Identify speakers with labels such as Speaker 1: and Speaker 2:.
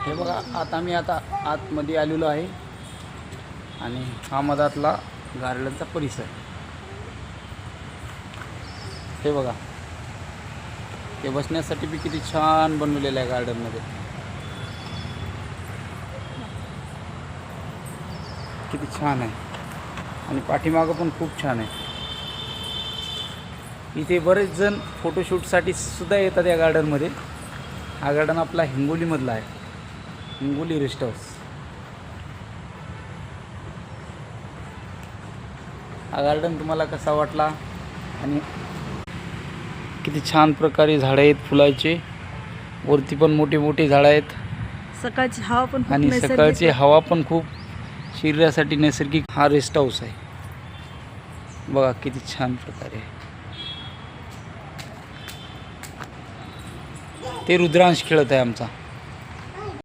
Speaker 1: हे बघा आता आम्ही आतमध्ये आलेलो आहे आणि हा मधातला गार्डनचा परिसर. हे बघा, हे बसण्यासाठी बी किती छान बनवलेलं आहे गार्डनमध्ये. किती छान आहे आणि पाठीमागं पण खूप छान आहे. इथे बरेच जण फोटोशूटसाठी सुद्धा येतात या गार्डनमध्ये. हा गार्डन आपला हिंगोलीमधला आहे, हिंगोली रेस्ट हाऊस. हा गार्डन तुम्हाला कसा वाटला आणि किती छान प्रकारे झाडं आहेत फुलाचे, वरती पण मोठी मोठी झाडं आहेत.
Speaker 2: सकाळची हवा पण खूप
Speaker 1: आणि
Speaker 2: नैसर्गिक
Speaker 1: सकाळची
Speaker 2: आहे.
Speaker 1: हवा पण खूप शरीरासाठी नैसर्गिक. हा रेस्ट हाऊस आहे बघा किती छान प्रकारे आहे. ते रुद्रांश खेळत आहे आमचा.